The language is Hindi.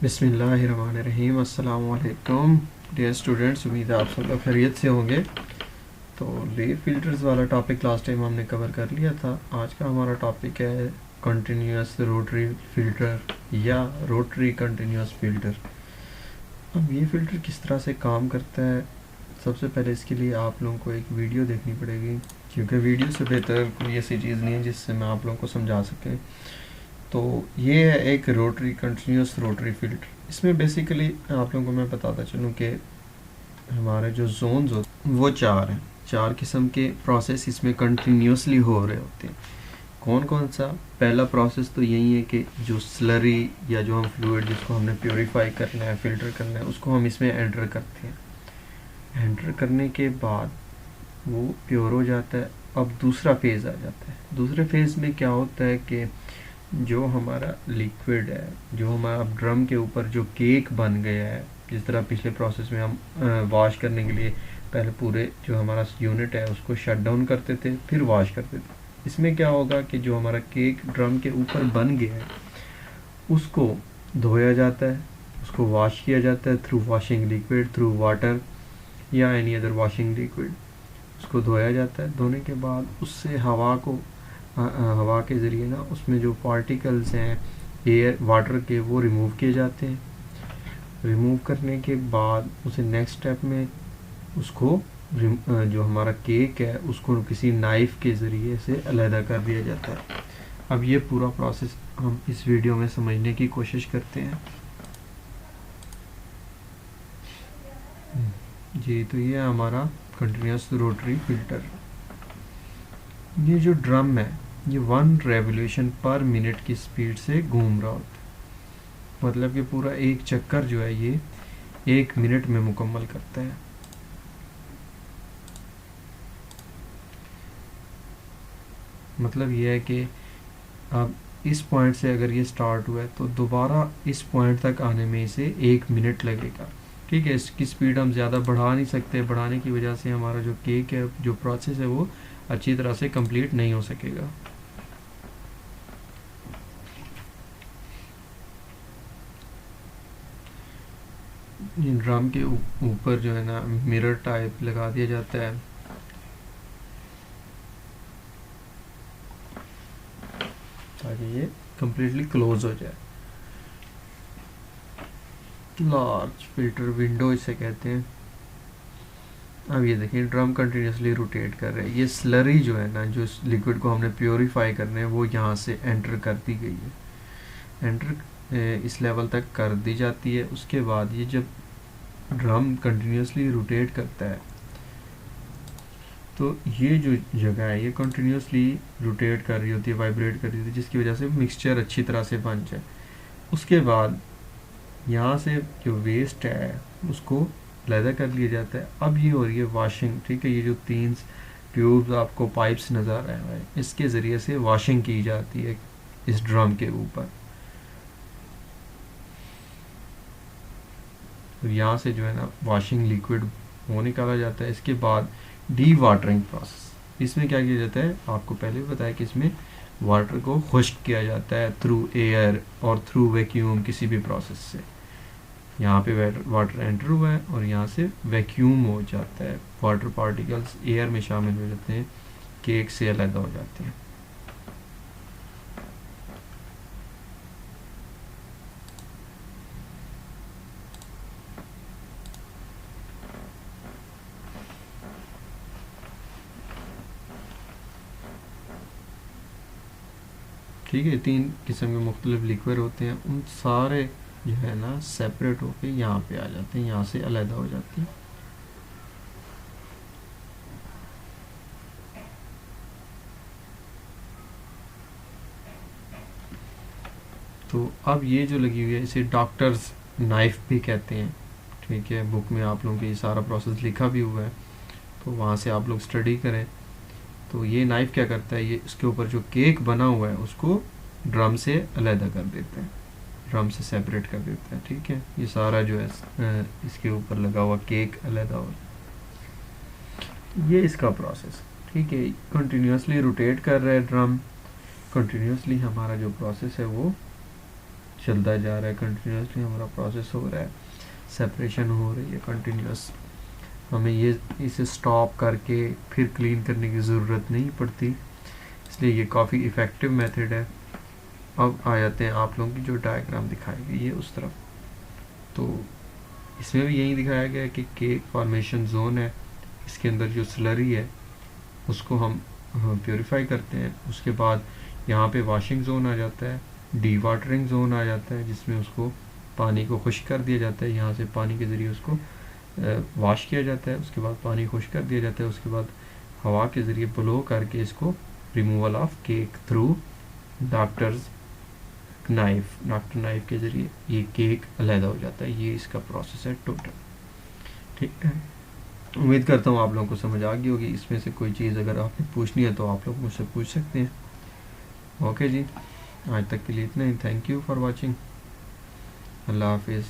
बिस्मिल्लाहिर्रहमानिर्रहीम। अस्सलाम वालेकुम डियर स्टूडेंट्स, उम्मीद है आप सब लोग खैरियत से होंगे। तो लेयर फिल्टर्स वाला टॉपिक लास्ट टाइम हमने कवर कर लिया था। आज का हमारा टॉपिक है कंटिन्यूस रोटरी फिल्टर या रोटरी कंटिन्यूस फिल्टर। अब ये फ़िल्टर किस तरह से काम करता है, सबसे पहले इसके लिए आप लोगों को एक वीडियो देखनी पड़ेगी, क्योंकि वीडियो से बेहतर कोई ऐसी चीज़ नहीं है जिससे मैं आप लोगों को समझा सकें। तो ये है एक रोटरी कंटिन्यूस रोटरी फिल्टर। इसमें बेसिकली आप लोगों को मैं बताता चलूँ कि हमारे जो जोन्स होते हैं वो चार हैं। चार किस्म के प्रोसेस इसमें कंटिन्यूसली हो रहे होते हैं। कौन कौन सा? पहला प्रोसेस तो यही है कि जो स्लरी या जो हम फ्लूइड जिसको हमने प्योरीफाई करना है, फ़िल्टर करना है, उसको हम इसमें एंटर करते हैं। एंटर करने के बाद वो प्योर हो जाता है। अब दूसरा फेज़ आ जाता है। दूसरे फेज़ में क्या होता है कि जो हमारा लिक्विड है, जो हमारा ड्रम के ऊपर जो केक बन गया है, जिस तरह पिछले प्रोसेस में हम वॉश करने के लिए पहले पूरे जो हमारा यूनिट है उसको शट डाउन करते थे, फिर वॉश करते थे। इसमें क्या होगा कि जो हमारा केक ड्रम के ऊपर बन गया है उसको धोया जाता है, उसको वॉश किया जाता है through washing liquid, through water या एनी अदर वॉशिंग लिक्विड। उसको धोया जाता है। धोने के बाद उससे हवा के ज़रिए ना उसमें जो पार्टिकल्स हैं एयर वाटर के वो रिमूव किए जाते हैं। रिमूव करने के बाद उसे नेक्स्ट स्टेप में उसको जो हमारा केक है उसको किसी नाइफ़ के ज़रिए से अलहदा कर दिया जाता है। अब ये पूरा प्रोसेस हम इस वीडियो में समझने की कोशिश करते हैं। जी, तो ये हमारा कंटिन्यूस रोटरी फिल्टर। ये जो ड्रम है ये 1 रेवोल्यूशन पर मिनट की स्पीड से घूम रहा होता है। मतलब कि पूरा एक चक्कर जो है ये 1 मिनट में मुकम्मल करता है। मतलब ये है कि अब इस पॉइंट से अगर ये स्टार्ट हुआ है तो दोबारा इस पॉइंट तक आने में इसे 1 मिनट लगेगा। ठीक है, इसकी स्पीड हम ज़्यादा बढ़ा नहीं सकते। बढ़ाने की वजह से हमारा जो केक है, जो प्रोसेस है, वो अच्छी तरह से कंप्लीट नहीं हो सकेगा। ड्रम के ऊपर जो है ना मिरर टाइप लगा दिया जाता है ताकि ये कम्प्लीटली क्लोज हो जाए। लार्ज फिल्टर विंडो इसे कहते हैं। अब ये देखिए ड्रम कंटिन्यूसली रोटेट कर रहे हैं। ये स्लरी जो है ना, जो लिक्विड को हमने प्योरीफाई करना है, वो यहाँ से एंटर कर दी गई है। एंटर इस लेवल तक कर दी जाती है। उसके बाद ये जब ड्रम कंटिन्यूसली रोटेट करता है तो ये जो जगह है ये कंटिन्यूसली रोटेट कर रही होती है, वाइब्रेट कर रही होती है, जिसकी वजह से मिक्सचर अच्छी तरह से बन जाए। उसके बाद यहाँ से जो वेस्ट है उसको अलहदा कर लिया जाता है। अब ये हो रही है वॉशिंग। ठीक है, ये जो 3 ट्यूब्स आपको पाइप्स नज़र आ रहे हैं, इसके ज़रिए से वॉशिंग की जाती है इस ड्रम के ऊपर। तो यहाँ से जो है ना वॉशिंग लिक्विड वो निकाला जाता है। इसके बाद डी वाटरिंग प्रोसेस। इसमें क्या किया जाता है, आपको पहले भी बताया कि इसमें वाटर को खुश्क किया जाता है थ्रू एयर और थ्रू वैक्यूम, किसी भी प्रोसेस से। यहाँ पे वाटर एंटर हुआ है और यहाँ से वैक्यूम हो जाता है, वाटर पार्टिकल्स एयर में शामिल हो जाते हैं, केक से अलग हो जाते हैं। ठीक है, 3 किस्म के मुख्तलिफ लिक्विड होते हैं। उन सारे जो है ना सेपरेट होके यहाँ पे आ जाते हैं, यहाँ से अलग हो जाते हैं। तो अब ये जो लगी हुई है इसे डॉक्टर्स नाइफ भी कहते हैं। ठीक है, बुक में आप लोगों के ये सारा प्रोसेस लिखा भी हुआ है, तो वहाँ से आप लोग स्टडी करें। तो ये नाइफ क्या करता है, ये इसके ऊपर जो केक बना हुआ है उसको ड्रम से अलहदा कर देते हैं, ड्रम से सेपरेट कर देते हैं। ठीक है, ये सारा जो है इसके ऊपर लगा हुआ केक अलहदा हो, ये इसका प्रोसेस। ठीक है, कंटिन्यूसली रोटेट कर रहा है ड्रम। कंटिन्यूसली हमारा जो प्रोसेस है वो चलता जा रहा है, कंटिन्यूसली हमारा प्रोसेस हो रहा है, सेपरेशन हो रही है कंटिन्यूस। हमें ये इसे स्टॉप करके फिर क्लीन करने की ज़रूरत नहीं पड़ती, इसलिए ये काफ़ी इफ़ेक्टिव मेथड है। अब आ जाते हैं आप लोगों की जो डायग्राम दिखाई गई है उस तरफ। तो इसमें भी यही दिखाया गया है कि केक फॉर्मेशन जोन है, इसके अंदर जो स्लरी है उसको हम प्योरीफाई करते हैं। उसके बाद यहाँ पे वॉशिंग जोन आ जाता है, डी वाटरिंग जोन आ जाता है, जिसमें उसको पानी को खुश्क कर दिया जाता है। यहाँ से पानी के ज़रिए उसको वॉश किया जाता है, उसके बाद पानी खुश्क कर दिया जाता है, उसके बाद हवा के ज़रिए ब्लो करके इसको removal of cake through doctor knife के ज़रिए ये केक अलहदा हो जाता है। ये इसका प्रोसेस है टोटल। ठीक है, उम्मीद करता हूँ आप लोगों को समझ आ गई होगी। इसमें से कोई चीज़ अगर आपने पूछनी है तो आप लोग मुझसे पूछ सकते हैं। ओके जी, आज तक के लिए इतना ही। Thank you for watching. Allah हाफिज़।